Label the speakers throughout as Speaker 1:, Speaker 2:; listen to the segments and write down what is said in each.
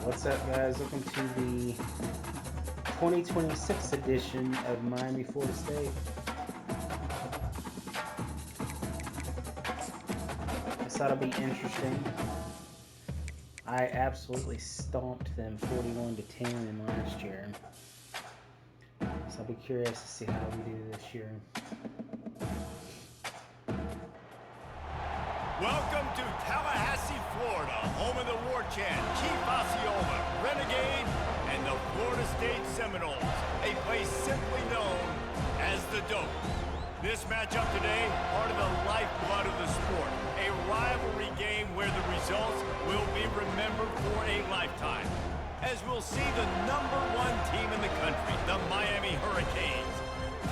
Speaker 1: What's up, guys? Welcome to the 2026 edition of Miami, Florida State. I thought it'd be interesting. I absolutely stomped them 41-10 in last year. So I'll be curious to see how we do this year.
Speaker 2: Welcome to Tallahassee, Florida, home of the war chant, Chief Osceola, Renegade, and the Florida State Seminoles, a place simply known as the Dope. This matchup today, part of the lifeblood of the sport, a rivalry game where the results will be remembered for a lifetime, as we'll see the #1 team in the country, the Miami Hurricanes,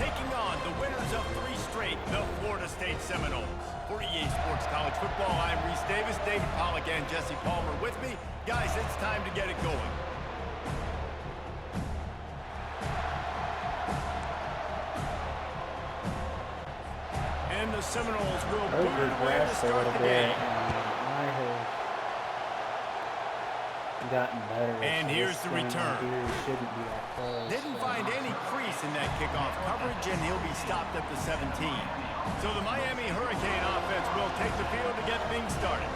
Speaker 2: taking on the winners of 3 straight, the Florida State Seminoles. For EA Sports College Football, I'm Reese Davis, David Pollack, and Jesse Palmer with me. Guys, it's time to get it going. And the Seminoles will boot it away to start the game.
Speaker 1: I have gotten better.
Speaker 2: And here's the return.
Speaker 1: Shouldn't be that close.
Speaker 2: Didn't find any crease in that kickoff coverage, and he'll be stopped at the 17. So the Miami Hurricane offense will take the field to get things started.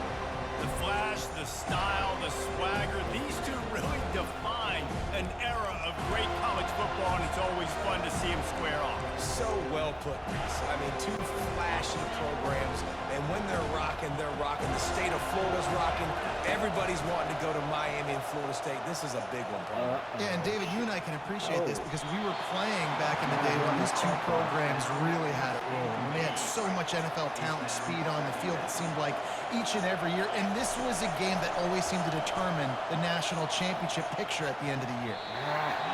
Speaker 2: The flash, the style, the swagger, these two really define an era of great college football, and it's always fun to see them square off.
Speaker 3: So well put, Reese. I mean, 2 flashy programs, and when they're rocking, they're rocking. The state of Florida's rocking. Everybody's wanting to go to Miami and Florida State. This is a big one, bro.
Speaker 4: Yeah, and David, you and I can appreciate this because we were playing back in the day when these 2 programs really had it rolling. They had so much NFL talent and speed on the field, it seemed like each and every year. And this was a game that always seemed to determine the national championship picture at the end of the year.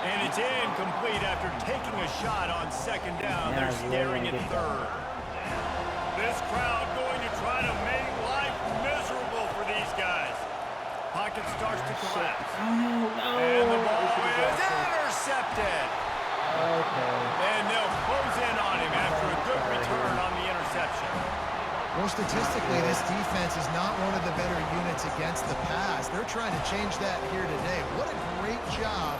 Speaker 2: And it's incomplete after taking a shot on 2nd down. They're staring at 3rd. This crowd going to try to make life miserable for these guys. Pocket starts to collapse. And the ball is intercepted.
Speaker 1: Okay.
Speaker 2: And they'll close in on him after a good return on the interception.
Speaker 4: Well, statistically, this defense is not one of the better units against the pass. They're trying to change that here today. What a great job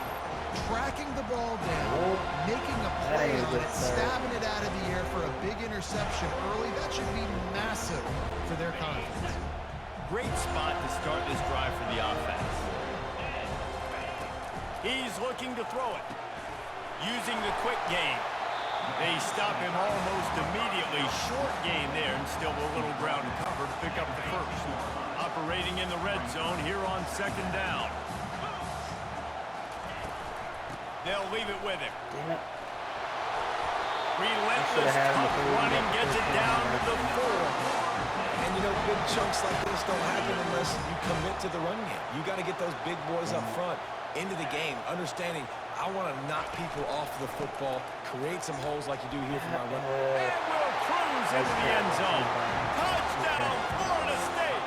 Speaker 4: tracking the ball down, making a play on it, stabbing it out of the air for a big interception early. That should be massive for their confidence.
Speaker 2: Great spot to start this drive for the offense. He's looking to throw it. Using the quick game. They stop him almost immediately. Short game there, and still a little ground to cover to pick up the first. Operating in the red zone here on 2nd down. They'll leave it with him.
Speaker 1: Damn it.
Speaker 2: Relentless tough running gets it down to the 4.
Speaker 3: And, you know, big chunks like this don't happen unless you commit to the run game. You got to get those big boys up front into the game, understanding I want to knock people off the football, create some holes like you do here for my run.
Speaker 2: And will cruise into the end zone. Touchdown, Florida State!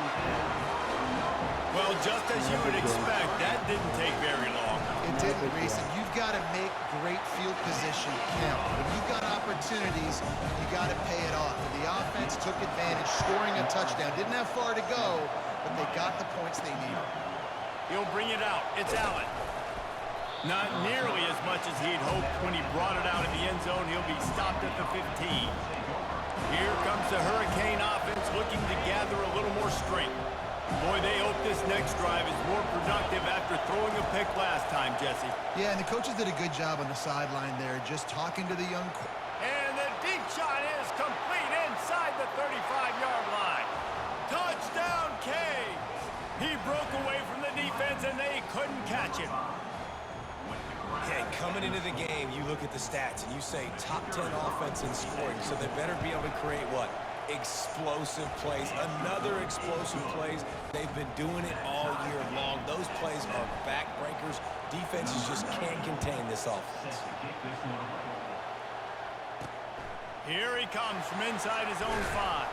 Speaker 2: Well, just as you would expect, that didn't take very long.
Speaker 4: It didn't, Reese, and you've got to make great field position count. When you've got opportunities, you got to pay it off. And the offense took advantage, scoring a touchdown. Didn't have far to go, but they got the points they needed.
Speaker 2: He'll bring it out. It's Allen. Not nearly as much as he'd hoped when he brought it out of the end zone. He'll be stopped at the 15. Here comes the Hurricane offense looking to gather a little more strength. Boy, they hope this next drive is more productive after throwing a pick last time, Jesse.
Speaker 4: Yeah, and the coaches did a good job on the sideline there, just talking to the young.
Speaker 2: And the deep shot is complete inside the 35-yard line. Touchdown, Canes! He broke away from the defense, and they couldn't catch him.
Speaker 3: Okay, coming into the game, you look at the stats, and you say top 10 offense in scoring, so they better be able to create what? Explosive plays, another explosive plays. They've been doing it all year long. Those plays are backbreakers. Defenses just can't contain this offense.
Speaker 2: Here he comes from inside his own 5.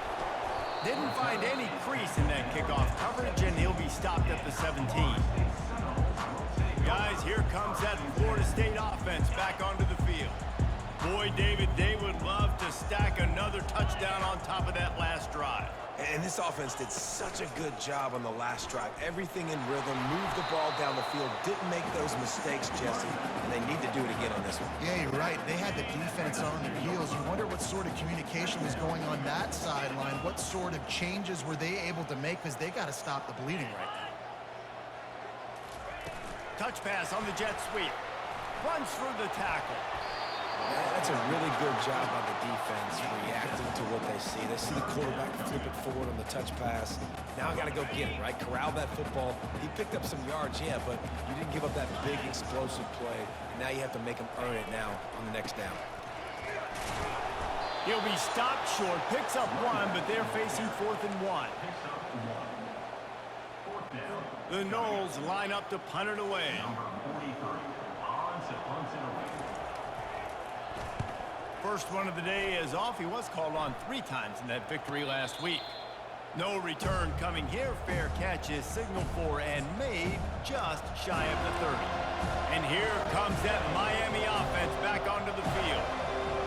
Speaker 2: Didn't find any crease in that kickoff coverage, and he'll be stopped at the 17. Guys, here comes that Florida State offense back onto the field. Boy, David, they would love to to stack another touchdown on top of that last drive.
Speaker 3: And this offense did such a good job on the last drive. Everything in rhythm, moved the ball down the field, didn't make those mistakes, Jesse, and they need to do it again on this one.
Speaker 4: Yeah, you're right. They had the defense on their heels. You wonder what sort of communication was going on that sideline. What sort of changes were they able to make, because they got to stop the bleeding right now.
Speaker 2: Touch pass on the jet sweep. Runs through the tackle.
Speaker 3: That's a really good job by the defense, reacting to what they see. They see the quarterback flip it forward on the touch pass. Now I got to go get it, right? Corral that football. He picked up some yards, yeah, but you didn't give up that big explosive play. And now you have to make him earn it now on the next down.
Speaker 2: He'll be stopped short, picks up one, but they're facing 4th and 1. The Knowles line up to punt it away. First one of the day is off. He was called on 3 times in that victory last week. No return coming here. Fair catch is signaled for and made just shy of the 30. And here comes that Miami offense back onto the field.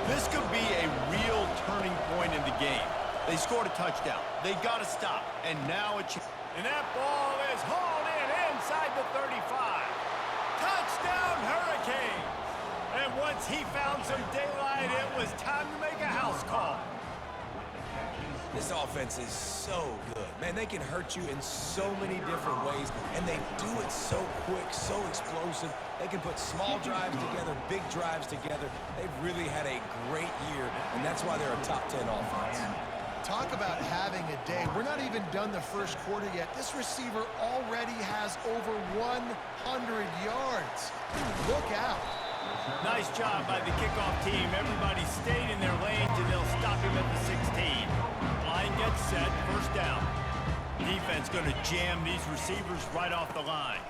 Speaker 2: This could be a real turning point in the game. They scored a touchdown. They got to stop. And now and that ball is hauled in inside the 35. Touchdown Hurricanes. And once he found some daylight, it was time to make a house call.
Speaker 3: This offense is so good. Man, they can hurt you in so many different ways, and they do it so quick, so explosive. They can put small drives together, big drives together. They've really had a great year, and that's why they're a top 10 offense.
Speaker 4: Talk about having a day. We're not even done the first quarter yet. This receiver already has over 100 yards. Look out.
Speaker 2: Nice job by the kickoff team. Everybody stayed in their lanes, and they'll stop him at the 16. Line gets set, first down. Defense going to jam these receivers right off the line.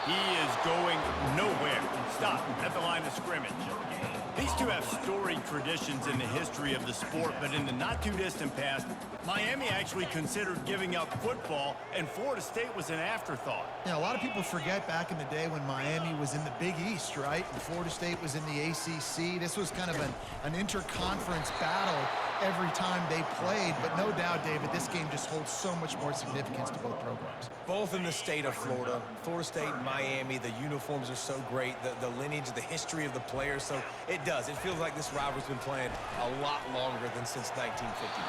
Speaker 2: He is going nowhere. Stop at the line of scrimmage. These two have storied traditions in the history of the sport, but in the not-too-distant past, Miami actually considered giving up football, and Florida State was an afterthought.
Speaker 4: Yeah, a lot of people forget back in the day when Miami was in the Big East, right? And Florida State was in the ACC. This was kind of an interconference battle every time they played. But no doubt, David, this game just holds so much more significance to both programs.
Speaker 3: Both in the state of Florida. Florida State and Miami, the uniforms are so great. The lineage, the history of the players. So it does. It feels like this rivalry's been playing a lot longer than since 1950.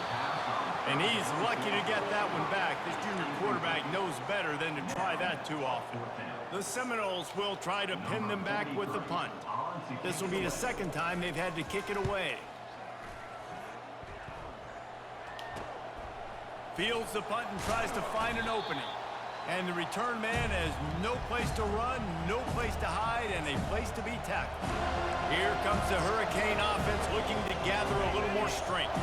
Speaker 2: And he's lucky to get that one back. This junior quarterback knows better than to try that too often. The Seminoles will try to pin them back with the punt. This will be the second time they've had to kick it away. Fields the punt and tries to find an opening. And the return man has no place to run, no place to hide, and a place to be tackled. Here comes the Hurricane offense looking to gather a little more strength.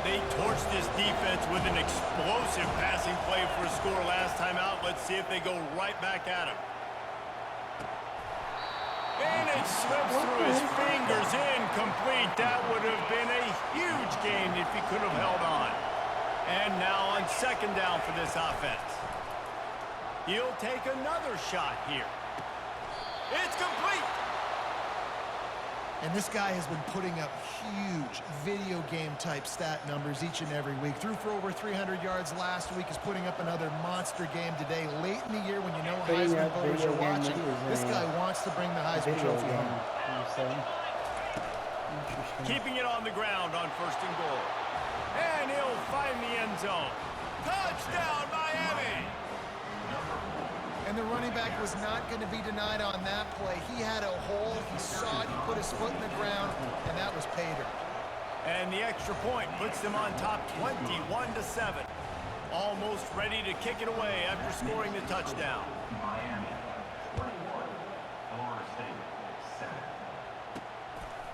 Speaker 2: They torched this defense with an explosive passing play for a score last time out. Let's see if they go right back at him. And it slips through his fingers, incomplete. That would have been a huge gain if he could have held on. And now on second down for this offense. He'll take another shot here. It's complete.
Speaker 4: And this guy has been putting up huge video game type stat numbers each and every week. Threw for over 300 yards last week. Is putting up another monster game today. Late in the year when you know Heisman voters are watching, this guy wants to bring the Heisman Trophy home.
Speaker 2: Keeping it on the ground on first and goal. And he'll find the end zone. Touchdown, Miami!
Speaker 4: And the running back was not going to be denied on that play. He had a hole, he saw it, he put his foot in the ground, and that was pay dirt.
Speaker 2: And the extra point puts them on top 21-7. Almost ready to kick it away after scoring the touchdown.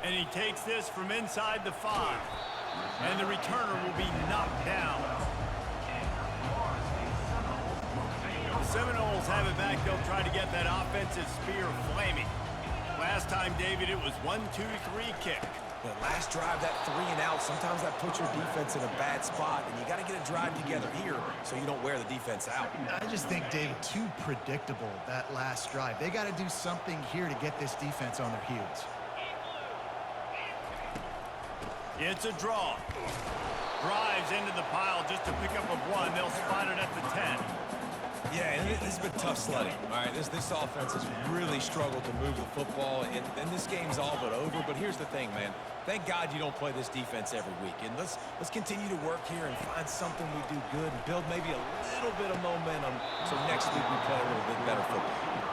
Speaker 2: And he takes this from inside the 5. And the returner will be knocked down. Seminoles have it back. They'll try to get that offensive spear flaming. Last time, David, it was 1-2-3 kick.
Speaker 3: The last drive, that 3 and out, sometimes that puts your defense in a bad spot, and you got to get a drive together here so you don't wear the defense out.
Speaker 4: I just think, David, too predictable, that last drive. They got to do something here to get this defense on their heels.
Speaker 2: It's a draw. Drives into the pile just to pick up a 1. They'll spot it at the 10.
Speaker 3: Yeah, and this has been tough sledding. All right, this offense has really struggled to move the football, and this game's all but over. But here's the thing, man. Thank God you don't play this defense every week. And let's continue to work here and find something we do good and build maybe a little bit of momentum so next week we play a little bit better football.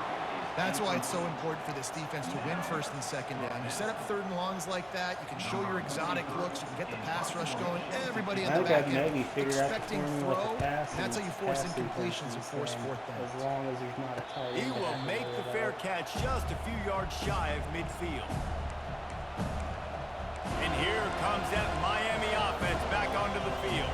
Speaker 4: That's why it's so important for this defense to win first and second down. You set up third and longs like that, you can show your exotic looks, you can get the pass rush going, everybody in the back end expecting throw, and that's how you force incompletions and force fourth downs.
Speaker 1: As long as he's not a tight end.
Speaker 2: He will make the fair catch just a few yards shy of midfield. And here comes that Miami offense back onto the field.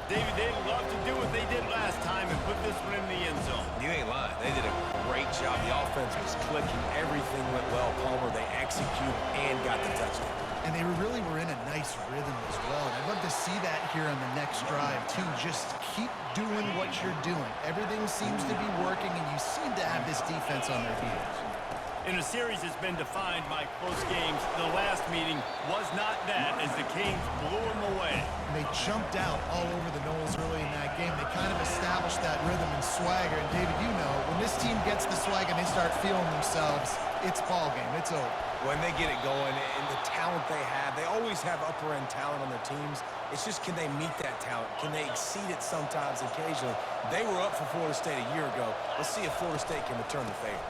Speaker 2: David, they'd love to do what they did last time and put this one in the end zone.
Speaker 3: You ain't lying. They did a great job. The offense was clicking. Everything went well. Palmer, they executed and got the touchdown.
Speaker 4: And they really were in a nice rhythm as well. And I'd love to see that here on the next drive, too. Just keep doing what you're doing. Everything seems to be working, and you seem to have this defense on their heels.
Speaker 2: In a series that's been defined by close games, the last meeting was not that as the Kings blew them away.
Speaker 4: And they jumped out all over the Knowles early in that game. They kind of established that rhythm and swagger. And David, you know, when this team gets the swag and they start feeling themselves, it's ball game. It's over.
Speaker 3: When they get it going and the talent they always have upper-end talent on their teams. It's just, can they meet that talent? Can they exceed it sometimes, occasionally? They were up for Florida State a year ago. Let's see if Florida State can return the favor.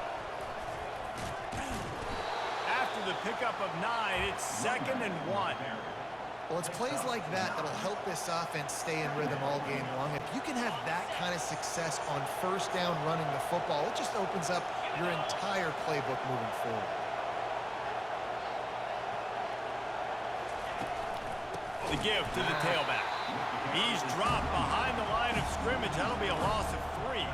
Speaker 2: After the pickup of 9, it's 2nd and 1.
Speaker 4: Well, it's plays like that that'll help this offense stay in rhythm all game long. If you can have that kind of success on first down running the football, it just opens up your entire playbook moving forward.
Speaker 2: The give to the tailback. He's dropped behind the line of scrimmage. That'll be a loss of 3.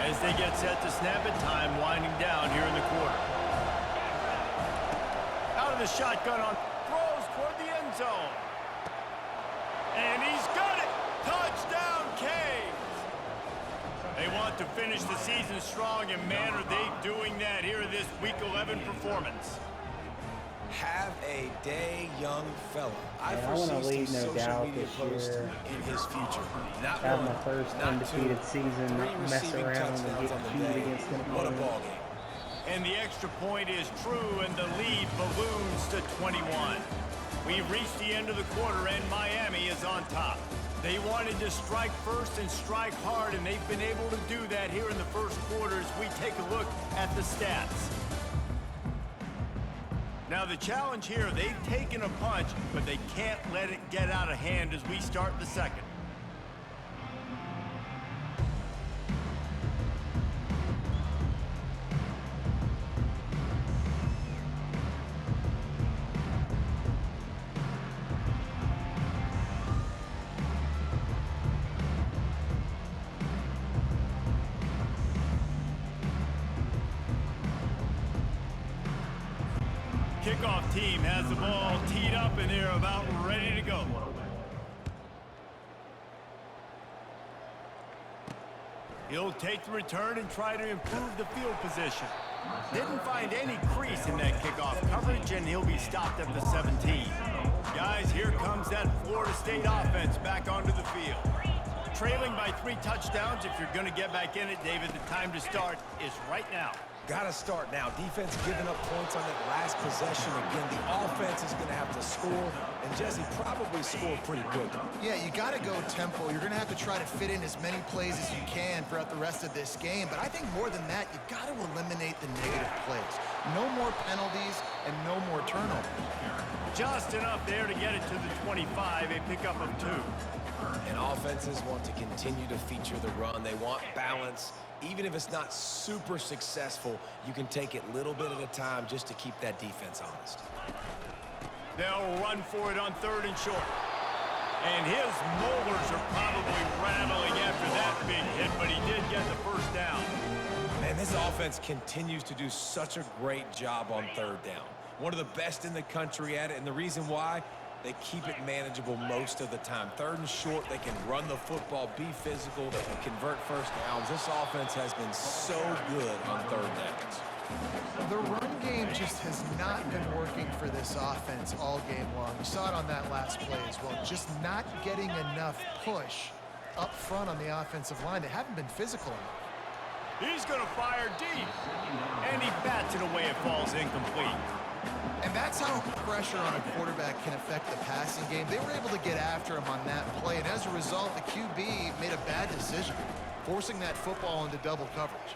Speaker 2: As they get set to snap it, time winding down here in the quarter. Out of the shotgun on throws toward the end zone. And he's got it! Touchdown, Canes! They want to finish the season strong, and man, are they doing that here in this Week 11 performance.
Speaker 3: Have a day, young fella. I
Speaker 1: want to
Speaker 3: foresee
Speaker 1: leave no
Speaker 3: social
Speaker 1: doubt
Speaker 3: media
Speaker 1: this
Speaker 3: posts
Speaker 1: year.
Speaker 3: in his future. Not
Speaker 1: Have
Speaker 3: one,
Speaker 1: my first
Speaker 3: not
Speaker 1: undefeated
Speaker 3: two,
Speaker 1: season,
Speaker 3: 3
Speaker 1: not mess
Speaker 3: receiving
Speaker 1: around and
Speaker 3: touchdowns
Speaker 1: get
Speaker 3: on the
Speaker 1: cheated
Speaker 3: day.
Speaker 1: against an
Speaker 3: What a
Speaker 1: opponent.
Speaker 3: ball game.
Speaker 2: And the extra point is true, and the lead balloons to 21. We've reached the end of the quarter, and Miami is on top. They wanted to strike first and strike hard, and they've been able to do that here in the first quarter as we take a look at the stats. Now the challenge here, they've taken a punch, but they can't let it get out of hand as we start the second. Kickoff team has the ball teed up, and they're about ready to go. He'll take the return and try to improve the field position. Didn't find any crease in that kickoff coverage, and he'll be stopped at the 17. Guys, here comes that Florida State offense back onto the field. Trailing by 3 touchdowns. If you're going to get back in it, David, the time to start is right now.
Speaker 3: Got to start now. Defense giving up points on that last possession. Again, the offense is going to have to score, and Jesse probably scored pretty good.
Speaker 4: Yeah, you got to go tempo. You're going to have to try to fit in as many plays as you can throughout the rest of this game. But I think more than that, you've got to eliminate the negative plays. No more penalties and no more turnovers.
Speaker 2: Just enough there to get it to the 25, a pickup of 2.
Speaker 3: And offenses want to continue to feature the run. They want balance. Even if it's not super successful, you can take it little bit at a time just to keep that defense honest.
Speaker 2: They'll run for it on 3rd and short. And his molars are probably rattling after that big hit, but he did get the first down.
Speaker 3: Man, this offense continues to do such a great job on 3rd down. One of the best in the country at it, and the reason why, they keep it manageable most of the time. 3rd and short, they can run the football, be physical, convert first downs. This offense has been so good on 3rd downs.
Speaker 4: The run game just has not been working for this offense all game long. You saw it on that last play as well. Just not getting enough push up front on the offensive line. They haven't been physical enough.
Speaker 2: He's going to fire deep. And he bats it away. It falls incomplete.
Speaker 4: And that's how pressure on a quarterback can affect the passing game. They were able to get after him on that play, and as a result, the QB made a bad decision, forcing that football into double coverage.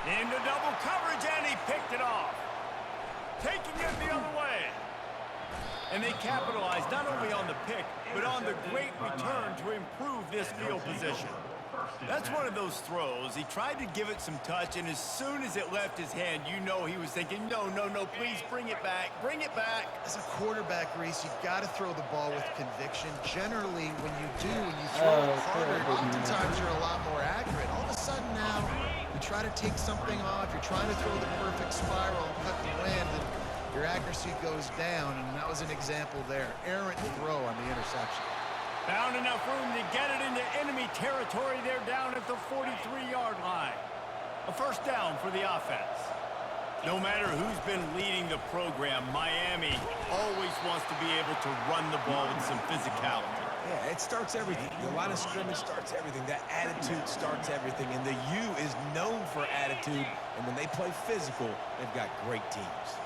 Speaker 2: Into double coverage, and he picked it off. Taking it the other way. And they capitalized not only on the pick, but on the great return to improve this field position. That's one of those throws. He tried to give it some touch, and as soon as it left his hand, you know he was thinking, no, please bring it back, bring it back.
Speaker 4: As a quarterback, Reese, you got to throw the ball with conviction. Generally, when you do, when you throw it harder, oftentimes you're a lot more accurate. All of a sudden now, you try to take something off, you're trying to throw the perfect spiral and cut the wind, and your accuracy goes down, and that was an example there. Errant throw on the interception.
Speaker 2: Found enough room to get it into enemy territory. They're down at the 43-yard line. A first down for the offense. No matter who's been leading the program, Miami always wants to be able to run the ball with some physicality.
Speaker 3: Yeah, it starts everything. The line of scrimmage starts everything. That attitude starts everything. And the U is known for attitude. And when they play physical, they've got great teams.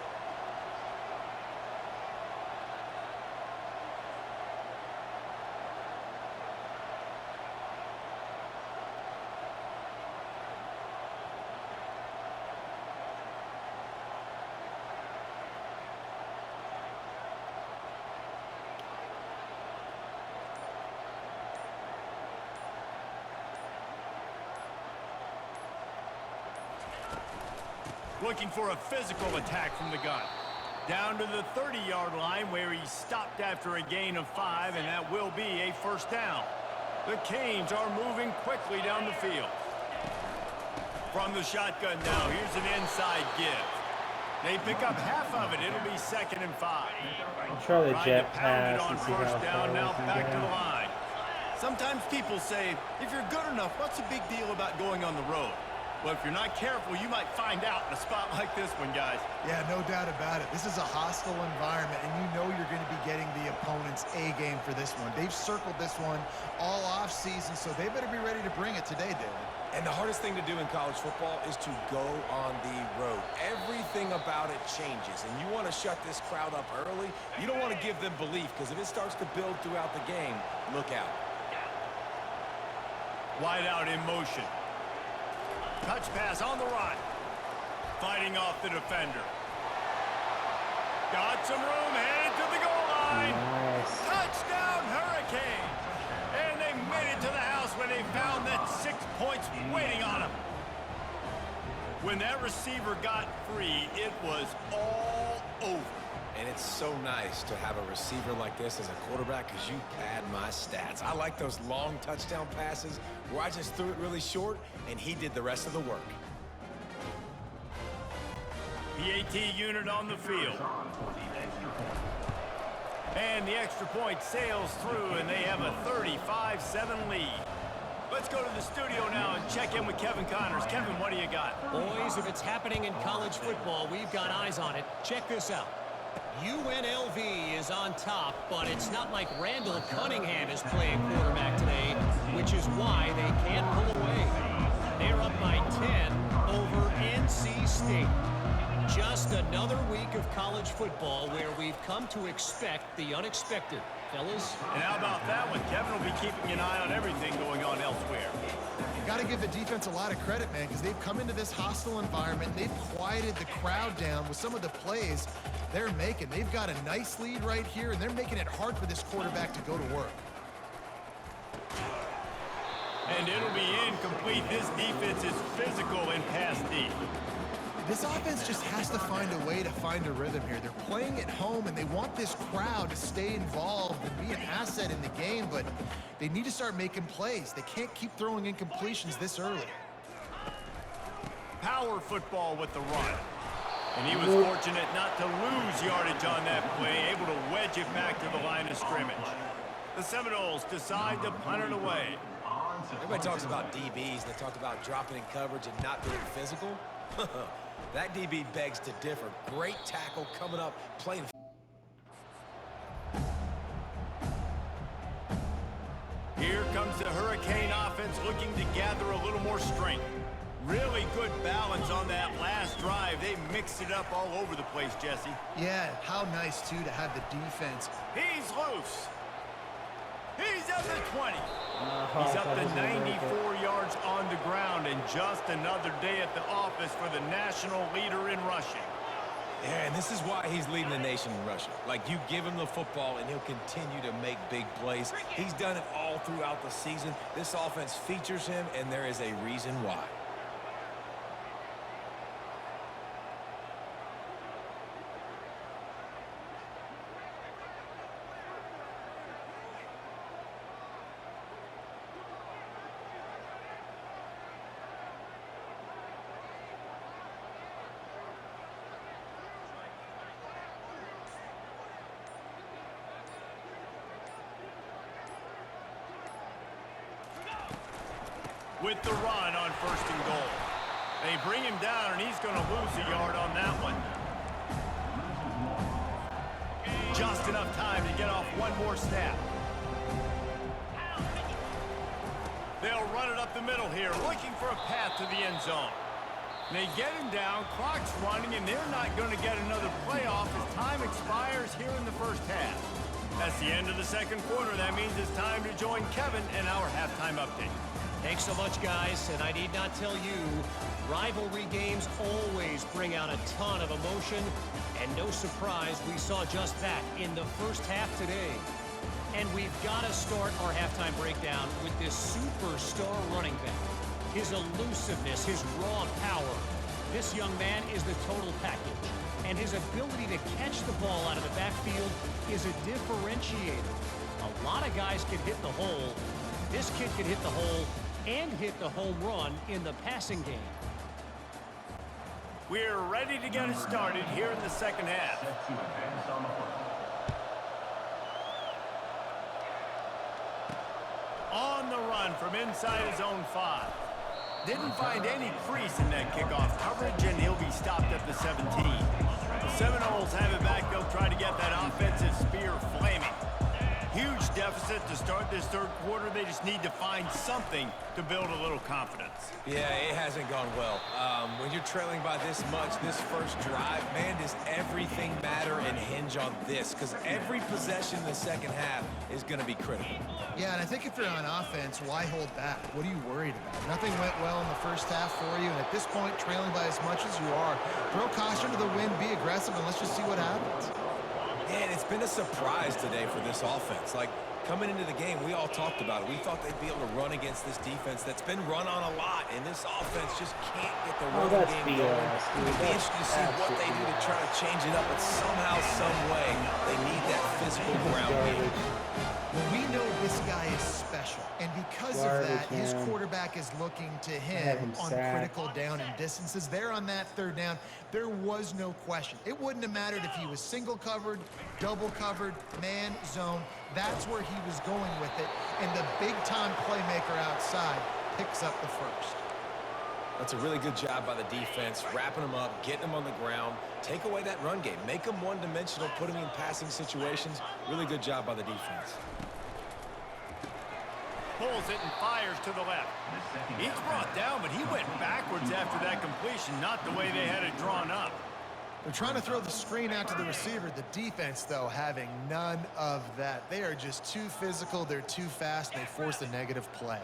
Speaker 2: Looking for a physical attack from the gun. Down to the 30-yard line where he stopped after a gain of 5, and that will be a first down. The Canes are moving quickly down the field. From the shotgun now, here's an inside give. They pick up half of it. It'll be 2nd and 5.
Speaker 1: I'll try the jet
Speaker 2: Pound it
Speaker 1: pass
Speaker 2: on
Speaker 1: and see how
Speaker 2: first down,
Speaker 1: far
Speaker 2: now
Speaker 1: we can
Speaker 2: back to
Speaker 1: go.
Speaker 2: the line. Sometimes people say, if you're good enough, what's the big deal about going on the road? Well, if you're not careful, you might find out in a spot like this one, guys.
Speaker 4: Yeah, no doubt about it. This is a hostile environment, and you know you're going to be getting the opponent's A game for this one. They've circled this one all offseason, so they better be ready to bring it today, David.
Speaker 3: And the hardest thing to do in college football is to go on the road. Everything about it changes, and you want to shut this crowd up early. You don't want to give them belief, because if it starts to build throughout the game, look out.
Speaker 2: Wide out in motion. Touch pass on the run. Fighting off the defender. Got some room, headed to the goal line.
Speaker 1: Nice.
Speaker 2: Touchdown, Hurricanes. And they made it to the house when they found that 6 points waiting on them. When that receiver got free, it was all over.
Speaker 3: And it's so nice to have a receiver like this as a quarterback because you pad my stats. I like those long touchdown passes where I just threw it really short and he did the rest of the work.
Speaker 2: PAT unit on the field. And the extra point sails through, and they have a 35-7 lead. Let's go to the studio now and check in with Kevin Connors. Kevin, what do you got?
Speaker 5: Boys, if it's happening in college football, we've got eyes on it. Check this out. UNLV is on top, but it's not like Randall Cunningham is playing quarterback today, which is why they can't pull away. They're up by 10 over NC State. Just another week of college football where we've come to expect the unexpected, fellas.
Speaker 2: And how about that one? Kevin will be keeping an eye on everything going on elsewhere.
Speaker 4: You got to give the defense a lot of credit, man, because they've come into this hostile environment. They've quieted the crowd down with some of the plays they're making. They've got a nice lead right here, and they're making it hard for this quarterback to go to work.
Speaker 2: And it'll be incomplete. This defense is physical and pass deep.
Speaker 4: This offense just has to find a way to find a rhythm here. They're playing at home, and they want this crowd to stay involved and be an asset in the game, but they need to start making plays. They can't keep throwing incompletions this early.
Speaker 2: Power football with the run. And he was fortunate not to lose yardage on that play, able to wedge it back to the line of scrimmage. The Seminoles decide to punt it away.
Speaker 3: Everybody talks about DBs. They talk about dropping in coverage and not being physical. That DB begs to differ. Great tackle coming up, playing.
Speaker 2: Here comes the Hurricane offense looking to gather a little more strength. Really good balance on that last drive. They mixed it up all over the place, Jesse.
Speaker 4: Yeah, how nice, too, to have the defense.
Speaker 2: He's loose. He's up to 20. He's up to 94 yards on the ground, and just another day at the office for the national leader in rushing.
Speaker 3: Yeah, and this is why he's leading the nation in rushing. Like, you give him the football, and he'll continue to make big plays. He's done it all throughout the season. This offense features him, and there is a reason why.
Speaker 2: With the run on 1st and goal. They bring him down, and he's going to lose a yard on that one. Just enough time to get off one more snap. They'll run it up the middle here, looking for a path to the end zone. They get him down, clock's running, and they're not going to get another play off as time expires here in the first half. That's the end of the second quarter. That means it's time to join Kevin in our halftime update.
Speaker 5: Thanks so much, guys, and I need not tell you, rivalry games always bring out a ton of emotion, and no surprise we saw just that in the first half today. And we've got to start our halftime breakdown with this superstar running back. His elusiveness, his raw power. This young man is the total package, and his ability to catch the ball out of the backfield is a differentiator. A lot of guys can hit the hole. This kid can hit the hole and hit the home run in the passing game.
Speaker 2: We're ready to get it started here in the second half. On the run from inside his own 5. Didn't find any crease in that kickoff coverage, and he'll be stopped at the 17. The Seminoles have it back. They'll try to get that offensive spear flaming. Huge deficit to start this third quarter. They just need to find something to build a little confidence.
Speaker 3: Yeah, it hasn't gone well. When you're trailing by this much, this first drive, man, does everything matter and hinge on this? Because every possession in the second half is going to be critical.
Speaker 4: Yeah, and I think if you're on offense, why hold back? What are you worried about? Nothing went well in the first half for you, and at this point, trailing by as much as you are, throw caution to the wind, be aggressive, and let's just see what happens.
Speaker 3: Yeah, and it's been a surprise today for this offense. Like, coming into the game, we all talked about it. We thought they'd be able to run against this defense that's been run on a lot, and this offense just can't get the running game going. It'll be interesting to see what they do to try to change it up, but somehow, some way, they need that physical ground game.
Speaker 4: Well, we know this guy is special, and because of that, his quarterback is looking to him on critical down and distances. There on that third down, there was no question. It wouldn't have mattered if he was single covered, double covered, man, zone. That's where he was going with it, and the big-time playmaker outside picks up the first.
Speaker 3: That's a really good job by the defense, wrapping them up, getting them on the ground, take away that run game, make them one-dimensional, put them in passing situations. Really good job by the defense.
Speaker 2: Pulls it and fires to the left. He's brought down, but he went backwards after that completion, not the way they had it drawn up.
Speaker 4: They're trying to throw the screen out to the receiver. The defense, though, having none of that. They are just too physical. They're too fast. They force a negative play.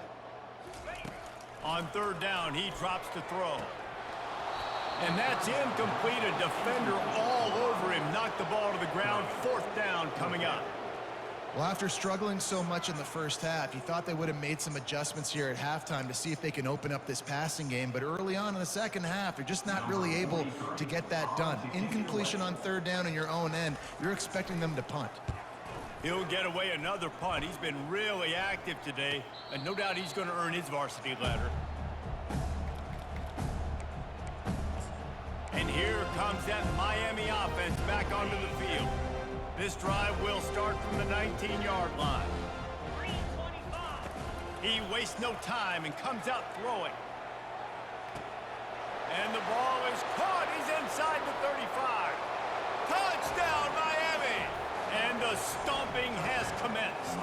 Speaker 2: On third down, he drops to throw. And that's incomplete. A defender all over him. Knocked the ball to the ground. Fourth down coming up.
Speaker 4: Well, after struggling so much in the first half, you thought they would have made some adjustments here at halftime to see if they can open up this passing game. But early on in the second half, they're just not really able to get that done. Incompletion on third down in your own end, you're expecting them to punt.
Speaker 2: He'll get away another punt. He's been really active today, and no doubt he's going to earn his varsity ladder. And here comes that Miami offense back onto the field. This drive will start from the 19-yard line. He wastes no time and comes out throwing. And the ball is caught. He's inside the 35. Touchdown, Miami! And the stomping has commenced.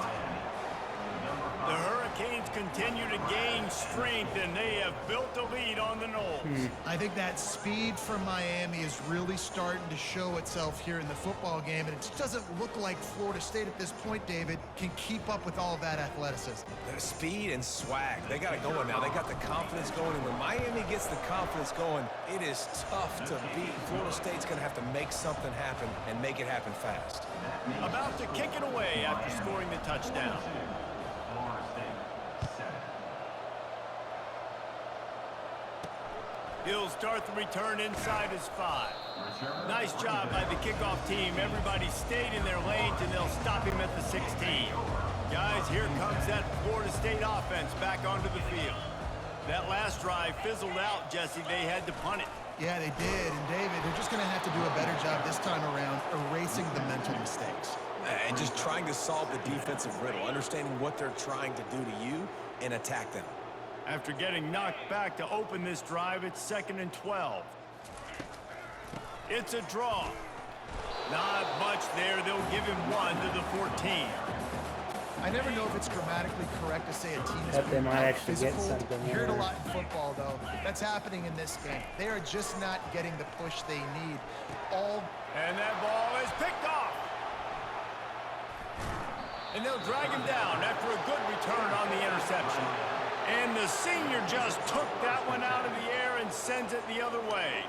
Speaker 2: The Hurricanes continue to gain strength, and they have built a lead on the Noles.
Speaker 4: I think that speed from Miami is really starting to show itself here in the football game, and it just doesn't look like Florida State at this point, David, can keep up with all of that athleticism.
Speaker 3: The speed and swag, they got it going now. They got the confidence going, and when Miami gets the confidence going, it is tough to beat. Florida State's going to have to make something happen and make it happen fast.
Speaker 2: About to kick it away after scoring the touchdown. He'll start the return inside his 5. Nice job by the kickoff team. Everybody stayed in their lanes, and they'll stop him at the 16. Guys, here comes that Florida State offense back onto the field. That last drive fizzled out, Jesse. They had to punt it.
Speaker 4: Yeah, they did. And, David, they're just going to have to do a better job this time around erasing the mental mistakes.
Speaker 3: And just trying to solve the defensive riddle, understanding what they're trying to do to you and attack them.
Speaker 2: After getting knocked back to open this drive, it's 2nd and 12. It's a draw. Not much there. They'll give him 1 to the 14.
Speaker 4: I never know if it's grammatically correct to say a team is
Speaker 1: But they
Speaker 4: being
Speaker 1: might actually get
Speaker 4: physical.
Speaker 1: something
Speaker 4: You hear it a
Speaker 1: there.
Speaker 4: lot in football, though. That's happening in this game. They are just not getting the push they need.
Speaker 2: And that ball is picked off. And they'll drag him down after a good return on the interception. And the senior just took that one out of the air and sends it the other way.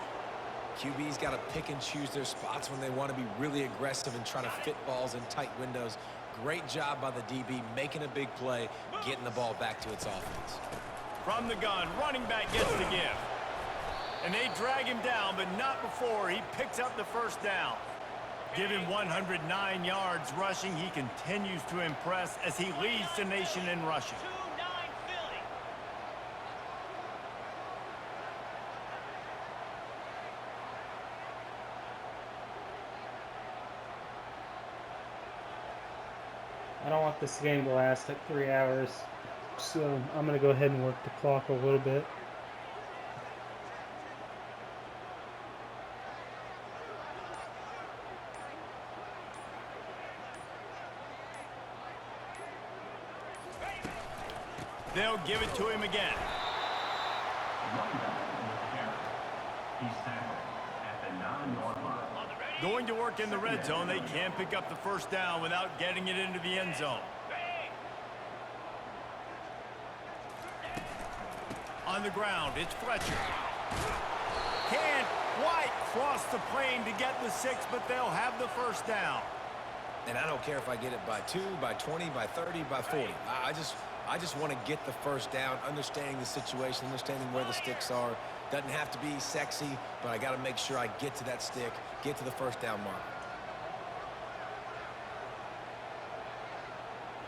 Speaker 3: QB's got to pick and choose their spots when they want to be really aggressive and try to fit balls in tight windows. Great job by the DB making a big play, getting the ball back to its offense.
Speaker 2: From the gun, running back gets the give. And they drag him down, but not before he picks up the first down. Give him 109 yards rushing. He continues to impress as he leads the nation in rushing.
Speaker 1: I don't want this game to last like 3 hours, so I'm going to go ahead and work the clock a little bit.
Speaker 2: They'll give it to him again. Going to work in the red zone. They can't pick up the first down without getting it into the end zone. On the ground, it's Fletcher. Can't quite cross the plane to get the 6, but they'll have the first down.
Speaker 3: And I don't care if I get it by 2, by 20, by 30, by 40. I just want to get the first down, understanding the situation, understanding where the sticks are. Doesn't have to be sexy, but I got to make sure I get to that stick, get to the first down mark.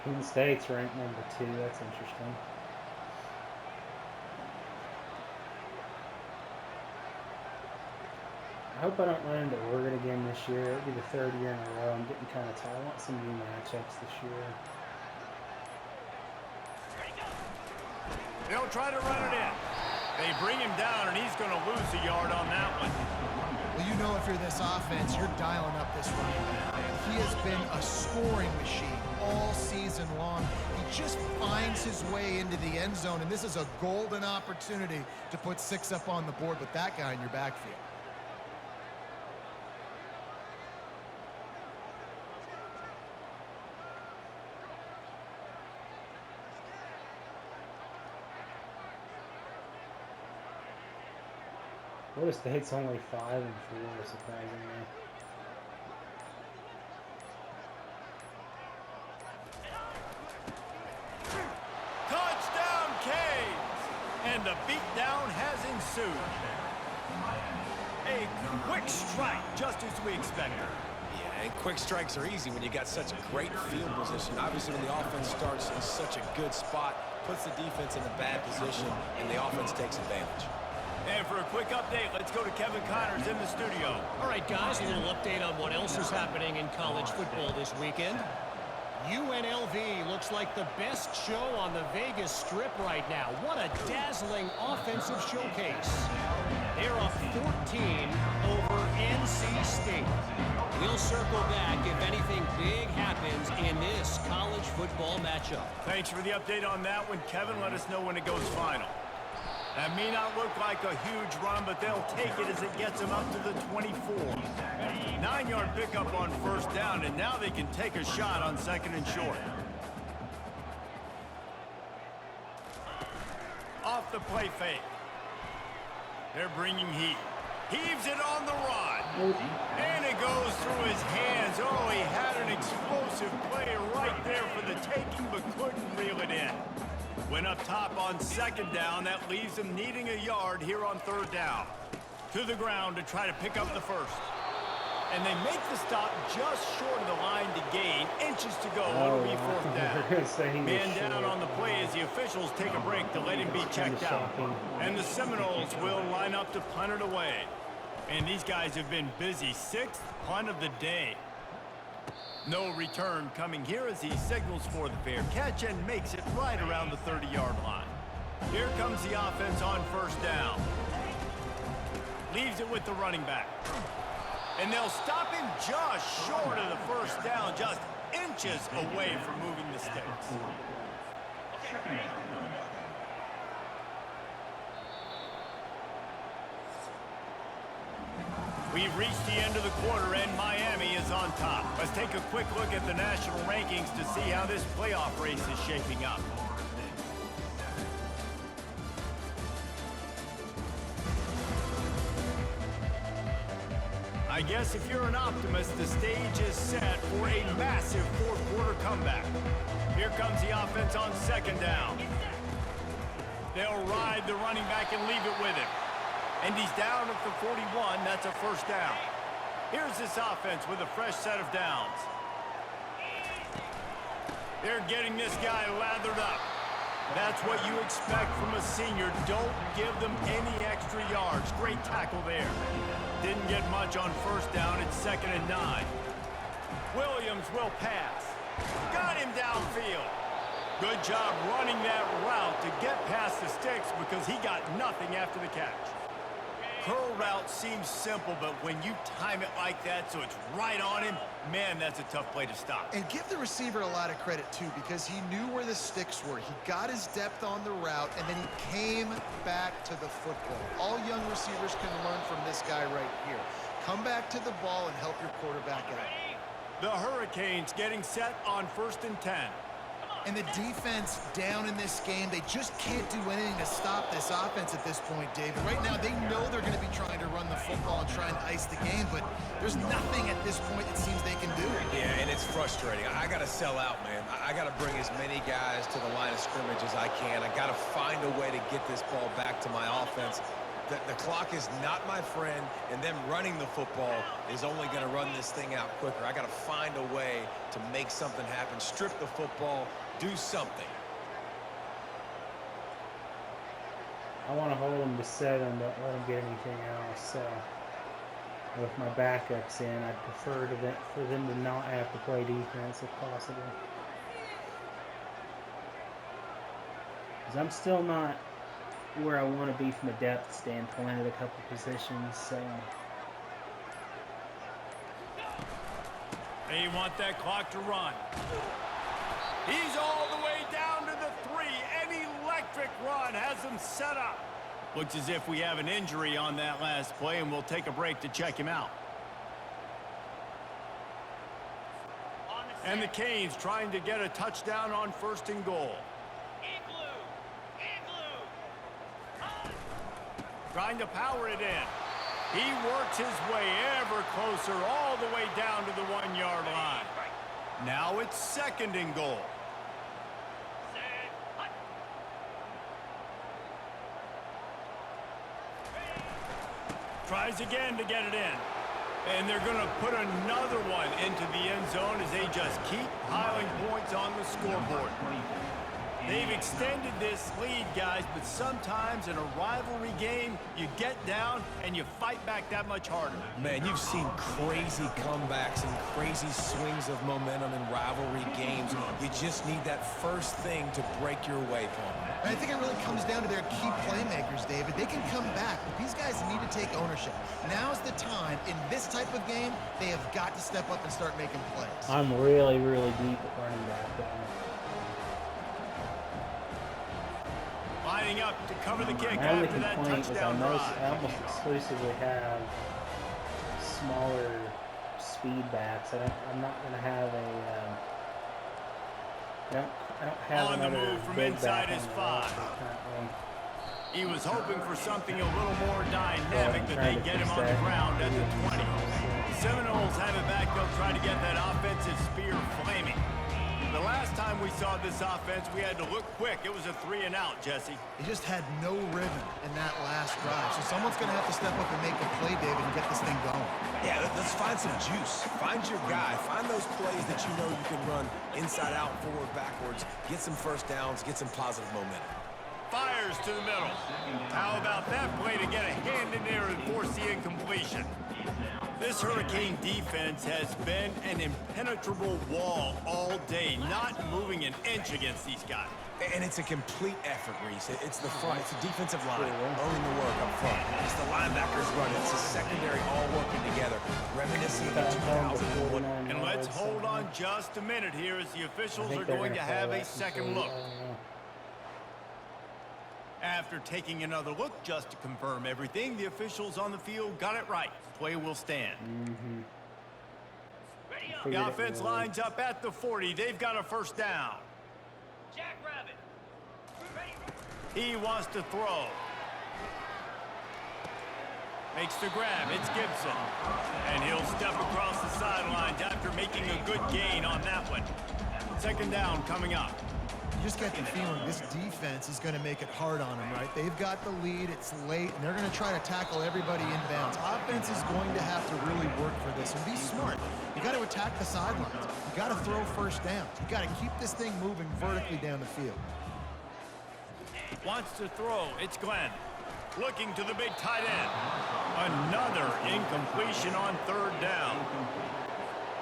Speaker 1: Penn State's ranked number 2. That's interesting. I hope I don't run into Oregon again this year. It'll be the 3rd year in a row. I'm getting kind of tired. I want some new matchups this year.
Speaker 2: They'll try to run it in. They bring him down, and he's going to lose a yard on that one.
Speaker 4: Well, you know if you're this offense, you're dialing up this running back. He has been a scoring machine all season long. He just finds his way into the end zone, and this is a golden opportunity to put 6 up on the board with that guy in your backfield.
Speaker 1: Florida State's only 5-4, surprisingly.
Speaker 2: Touchdown, Canes! And the beatdown has ensued. A quick strike, just as we expected.
Speaker 3: Yeah, and quick strikes are easy when you got such a great field position. Obviously, when the offense starts in such a good spot, puts the defense in a bad position, and the offense takes advantage.
Speaker 2: And for a quick update, let's go to Kevin Connors in the studio.
Speaker 5: All right, guys, a little update on what else is happening in college football this weekend. UNLV looks like the best show on the Vegas Strip right now. What a dazzling offensive showcase. They're up 14 over NC State. We'll circle back if anything big happens in this college football matchup.
Speaker 2: Thanks for the update on that one, Kevin. Let us know when it goes final. That may not look like a huge run, but they'll take it as it gets them up to the 24. 9-yard pickup on first down, and now they can take a shot on second and short. Off the play fake. They're bringing heat. Heaves it on the run. And it goes through his hands. Oh, he had an explosive play right there for the taking, but couldn't reel it in. Went up top on second down. That leaves him needing a yard here on third down. To the ground to try to pick up the first. And they make the stop just short of the line to gain. Inches to go. It'll be fourth down. Man down on the play as the officials take a break to let him be checked out. And the Seminoles will line up to punt it away. And these guys have been busy. 6th punt of the day. No return coming here as he signals for the fair catch and makes it right around the 30-yard line. Here comes the offense on first down. Leaves it with the running back. And they'll stop him just short of the first down, just inches away from moving the sticks. We've reached the end of the quarter, and Miami is on top. Let's take a quick look at the national rankings to see how this playoff race is shaping up. I guess if you're an optimist, the stage is set for a massive fourth-quarter comeback. Here comes the offense on second down. They'll ride the running back and leave it with him. And he's down at the 41. That's a first down. Here's this offense with a fresh set of downs. They're getting this guy lathered up. That's what you expect from a senior. Don't give them any extra yards. Great tackle there. Didn't get much on first down. It's 2nd and 9. Williams will pass. Got him downfield. Good job running that route to get past the sticks because he got nothing after the catch. Curl route seems simple, but when you time it like that so it's right on him, man, that's a tough play to stop.
Speaker 4: And give the receiver a lot of credit, too, because he knew where the sticks were. He got his depth on the route, and then he came back to the football. All young receivers can learn from this guy right here. Come back to the ball and help your quarterback out.
Speaker 2: The Hurricanes getting set on 1st and 10.
Speaker 4: And the defense down in this game, they just can't do anything to stop this offense at this point, David. Right now, they know they're going to be trying to run the football and try and ice the game, but there's nothing at this point it seems they can do.
Speaker 3: Yeah, and it's frustrating. I got to sell out, man. I got to bring as many guys to the line of scrimmage as I can. I got to find a way to get this ball back to my offense. The clock is not my friend, and them running the football is only going to run this thing out quicker. I got to find a way to make something happen, strip the football, do something.
Speaker 1: I want to hold them to 7, but let them get anything else. So with my backups in, I'd prefer for them to not have to play defense if possible. Because I'm still not where I want to be from a depth standpoint at a couple positions. So
Speaker 2: They want that clock to run. He's all the way down to the 3. An electric run has them set up. Looks as if we have an injury on that last play, and we'll take a break to check him out. And the Canes trying to get a touchdown on 1st and goal. Trying to power it in. He works his way ever closer all the way down to the 1-yard line. Now it's 2nd and goal. Tries again to get it in. And they're going to put another one into the end zone as they just keep piling points on the scoreboard. They've extended this lead, guys, but sometimes in a rivalry game, you get down and you fight back that much harder.
Speaker 3: Man, you've seen crazy comebacks and crazy swings of momentum in rivalry games. You just need that first thing to break your way, Paul.
Speaker 4: And I think it really comes down to their key playmakers, David. They can come back, but these guys need to take ownership. Now's the time. In this type of game, they have got to step up and start making plays.
Speaker 1: I'm really, really deep at running back.
Speaker 2: Lining up to cover the kick
Speaker 1: My only
Speaker 2: after that
Speaker 1: complaint is
Speaker 2: touchdown drive.
Speaker 1: I almost exclusively have smaller speed backs. I'm not going to have a. I don't have
Speaker 2: On the
Speaker 1: another
Speaker 2: move from
Speaker 1: big
Speaker 2: inside
Speaker 1: back
Speaker 2: his
Speaker 1: on the
Speaker 2: 5.
Speaker 1: roster currently.
Speaker 2: He was hoping for something a little more dynamic, but
Speaker 1: trying
Speaker 2: they
Speaker 1: to
Speaker 2: get him
Speaker 1: fix
Speaker 2: on the
Speaker 1: that.
Speaker 2: ground at the 20. The Seminoles have it back. They'll try to get that offensive spear flaming. The last time we saw this offense, we had to look quick. It was a 3-and-out, Jesse.
Speaker 4: They just had no rhythm in that last drive. So someone's going to have to step up and make a play, David, and get this thing going.
Speaker 3: Yeah, let's find some juice. Find your guy. Find those plays that you know you can run inside out, forward, backwards. Get some first downs. Get some positive momentum.
Speaker 2: Fires to the middle. How about that play to get a hand in there and force the incompletion? This Hurricane defense has been an impenetrable wall all day, not moving an inch against these guys.
Speaker 3: And it's a complete effort, Reese. It's the front. It's the defensive line owning the work up front. It's the linebackers running. It's the secondary all working together. Reminiscent of the 2001.
Speaker 2: And let's hold on just a minute here as the officials are going to have a second look. After taking another look just to confirm everything, the officials on the field got it right. Play will stand. The offense lines up at the 40. They've got a first down. He wants to throw. Makes the grab. It's Gibson. And he'll step across the sidelines after making a good gain on that one. Second down coming up.
Speaker 4: You just get the feeling this defense is going to make it hard on them, right? They've got the lead, it's late, and they're going to try to tackle everybody inbounds. Offense is going to have to really work for this and be smart. You got to attack the sidelines. You got to throw first downs. You got to keep this thing moving vertically down the field.
Speaker 2: Wants to throw. It's Glenn. Looking to the big tight end. Another incompletion on third down.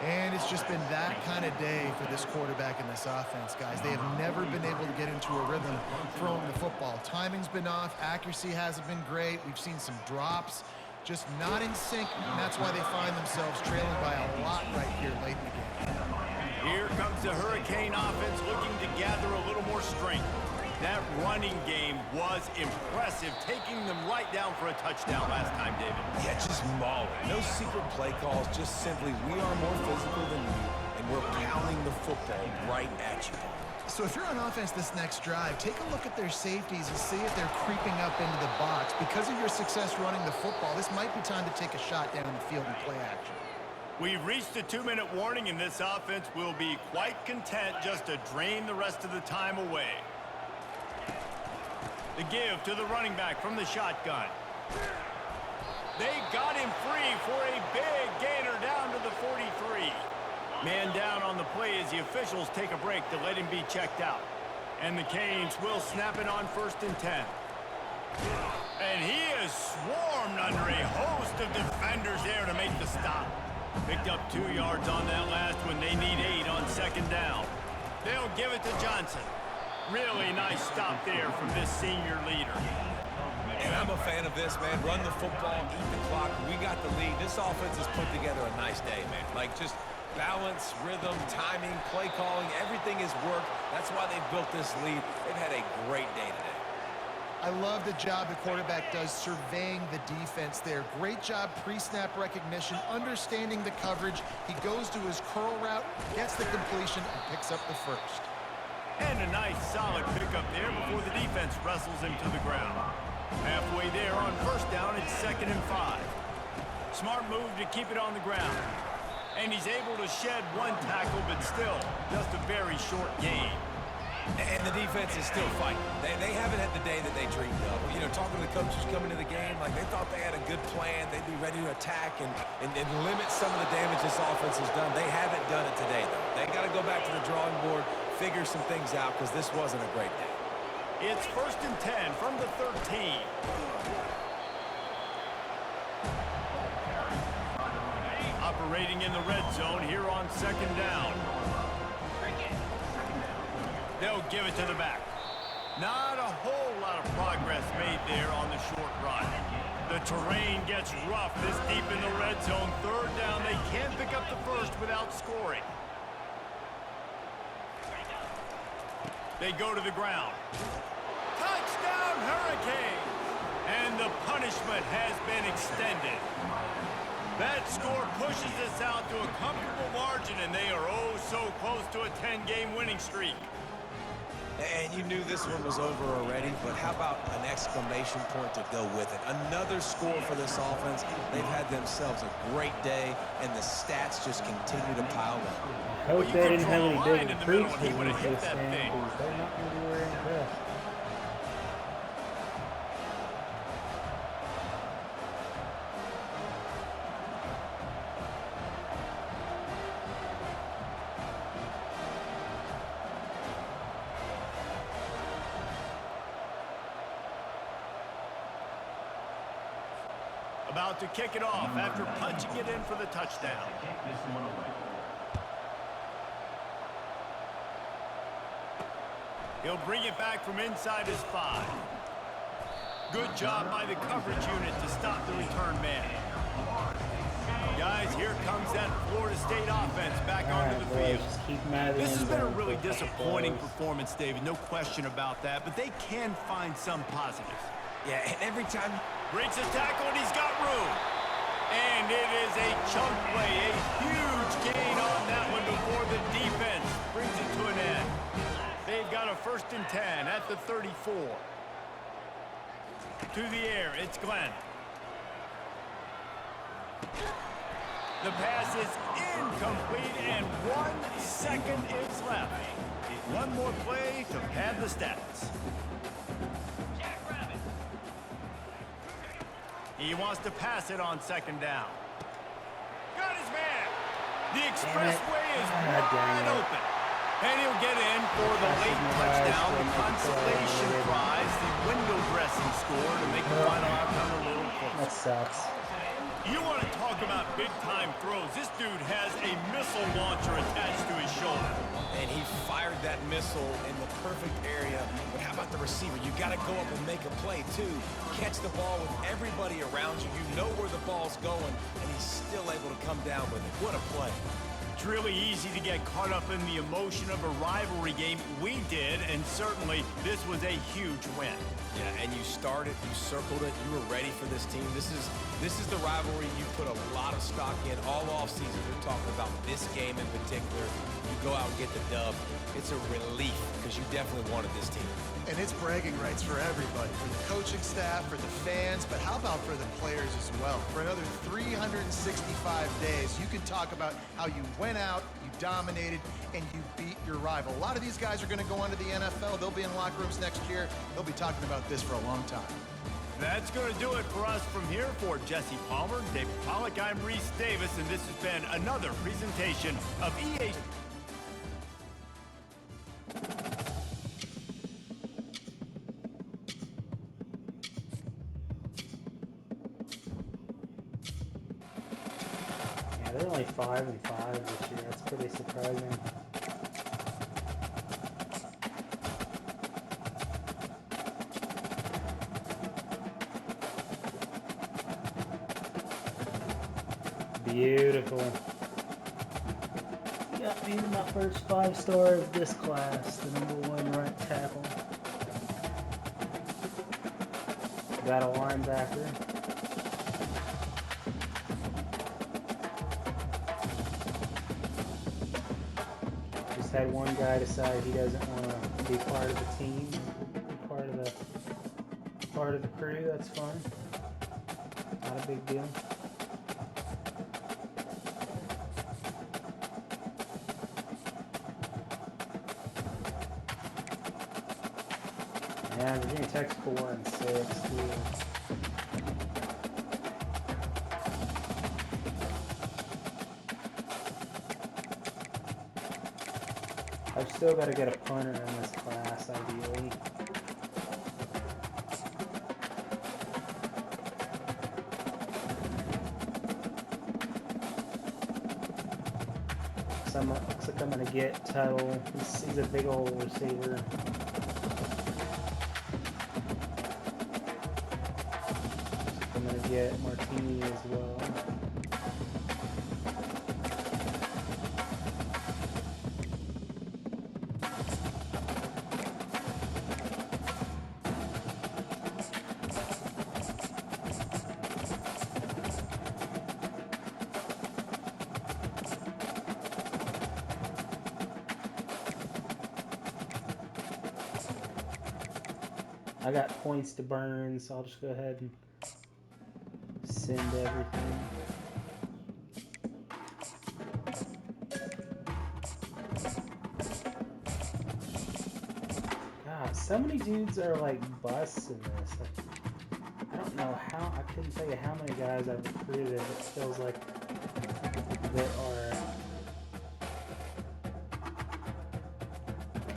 Speaker 4: And it's just been that kind of day for this quarterback and this offense, guys. They have never been able to get into a rhythm throwing the football. Timing's been off. Accuracy hasn't been great. We've seen some drops. Just not in sync, and that's why they find themselves trailing by a lot right here late in the game.
Speaker 2: Here comes the Hurricane offense looking to gather a little more strength. That running game was impressive, taking them right down for a touchdown last time, David.
Speaker 3: Yeah, just mauling. No secret play calls, just simply we are more physical than you, and we're pounding the football right at you.
Speaker 4: So if you're on offense this next drive, take a look at their safeties and see if they're creeping up into the box. Because of your success running the football, this might be time to take a shot down the field and play action.
Speaker 2: We've reached the 2-minute warning, and this offense will be quite content just to drain the rest of the time away. The give to the running back from the shotgun. They got him free for a big gainer down to the 43. Man down on the play as the officials take a break to let him be checked out. And the Canes will snap it on 1st and 10. And he is swarmed under a host of defenders there to make the stop. Picked up 2 yards on that last one. They need 8 on 2nd down. They'll give it to Johnson. Really nice stop there from this senior leader.
Speaker 3: And I'm a fan of this, man. Run the football, eat the clock. We got the lead. This offense has put together a nice day, man. Like, just balance, rhythm, timing, play calling, everything has worked. That's why they've built this lead. They've had a great day today.
Speaker 4: I love the job the quarterback does surveying the defense there. Great job pre-snap recognition, understanding the coverage. He goes to his curl route, gets the completion, and picks up the first.
Speaker 2: And a nice solid pickup there before the defense wrestles him to the ground. Halfway there on 1st down, it's 2nd and 5. Smart move to keep it on the ground. And he's able to shed 1 tackle, but still just a very short gain.
Speaker 3: And the defense is still fighting. They haven't had the day that they dreamed of. You know, talking to the coaches coming to the game, like they thought they had a good plan. They'd be ready to attack and limit some of the damage this offense has done. They haven't done it today, though. They got to go back to the drawing board, figure some things out because this wasn't a great day.
Speaker 2: It's 1st and 10 from the 13. Operating in the red zone here on 2nd down. They'll give it to the back. Not a whole lot of progress made there on the short run. The terrain gets rough this deep in the red zone. 3rd down, they can't pick up the first without scoring. They go to the ground. Touchdown, Hurricanes! And the punishment has been extended. That score pushes us out to a comfortable margin, and they are oh so close to a 10-game winning streak.
Speaker 3: And you knew this one was over already, but how about an exclamation point to go with it? Another score for this offense. They've had themselves a great day, and the stats just continue to pile up.
Speaker 1: I hope they didn't have any big
Speaker 2: in the middle,
Speaker 1: recruits
Speaker 2: and he
Speaker 1: for
Speaker 2: would have hit
Speaker 1: this
Speaker 2: that
Speaker 1: game,
Speaker 2: thing.
Speaker 1: because they're not going to be very impressed.
Speaker 2: About to kick it off after punching it in for the touchdown. He'll bring it back from inside his 5. Good job by the coverage unit to stop the return man. Guys, here comes that Florida State offense back onto the field. This has been a really disappointing performance, David. No question about that, but they can find some positives.
Speaker 3: Yeah, and every time...
Speaker 2: Breaks his tackle, and he's got room. And it is a chunk play, a huge gain on that one before the defense brings it to an end. They've got a 1st and 10 at the 34. To the air, it's Glenn. The pass is incomplete, and 1 second is left. One more play to pad the stats. He wants to pass it on 2nd down. Got his man. The expressway is wide open. And he'll get in for the late touchdown, the consolation prize, the window dressing score to make the final outcome a little closer.
Speaker 1: That sucks.
Speaker 2: You want to talk about big-time throws. This dude has a missile launcher attached to his shoulder.
Speaker 3: And he fired that missile in the perfect area. But how about the receiver? You got to go up and make a play, too. Catch the ball with everybody around you. You know where the ball's going, and he's still able to come down with it. What a play.
Speaker 2: It's really easy to get caught up in the emotion of a rivalry game. We did, and certainly this was a huge win.
Speaker 3: Yeah, and you started, you circled it, you were ready for this team. This is the rivalry you put a lot of stock in all offseason. We're talking about this game in particular. You go out and get the dub. It's a relief because you definitely wanted this team.
Speaker 4: And it's bragging rights for everybody, for the coaching staff, for the fans, but how about for the players as well? For another 365 days, you can talk about how you went out, you dominated, and you beat your rival. A lot of these guys are going to go on to the NFL. They'll be in locker rooms next year. They'll be talking about this for a long time.
Speaker 2: That's going to do it for us from here. For Jesse Palmer, David Pollack, I'm Reese Davis, and this has been another presentation of EA.
Speaker 1: Yeah, they're only 5-5 this year. That's pretty surprising. Beautiful. Got me my first 5-star of this class, the #1 right tackle. Got a linebacker. Just had one guy decide he doesn't want to be part of the team, be part of the crew. That's fine. Not a big deal. Yeah, Virginia Tech's 4-6 too. I've still got to get a punter in this class, ideally. Looks like I'm going to get Tuttle. He's a big old receiver. I'm going to get Martini as well. I got points to burn, so I'll just go ahead and send everything. God, so many dudes are like busts in this. I don't know how, I couldn't tell you how many guys I've recruited. It feels like that are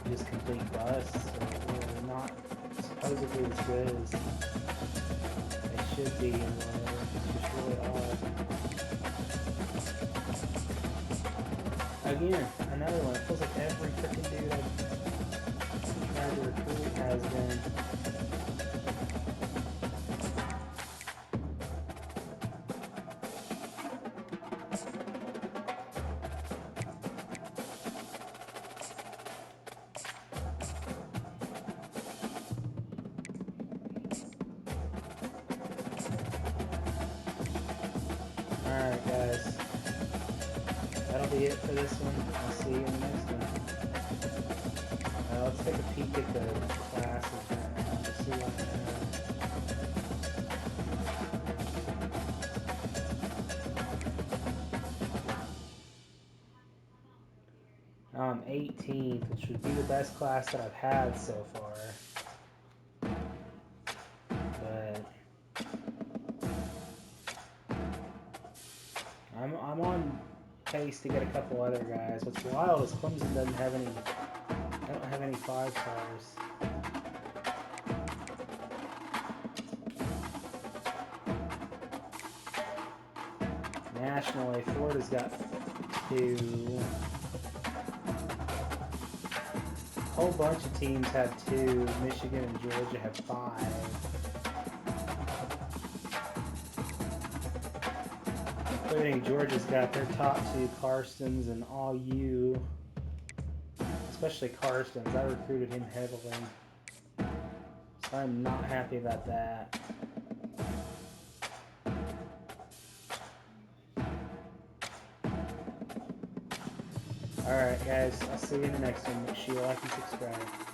Speaker 1: just complete busts, or not supposedly as good as they should be, and it's just really odd. Again, another one. It feels like every freaking dude I've tried to recruit has been. Alright guys, that'll be it for this one. I'll see you in the next one. Let's take a peek at the classes right now to see what I have. Now I'm 18th, which would be the best class that I've had so far. But I'm on pace to get a couple other guys. What's wild is Clemson doesn't have any. I don't have any 5-stars. Nationally, Florida's got 2. A whole bunch of teams have 2. Michigan and Georgia have 5. Including Georgia's got their top 2, Karstens and all U. Especially Karstens. I recruited him heavily. So I'm not happy about that. Alright guys, I'll see you in the next one. Make sure you like and subscribe.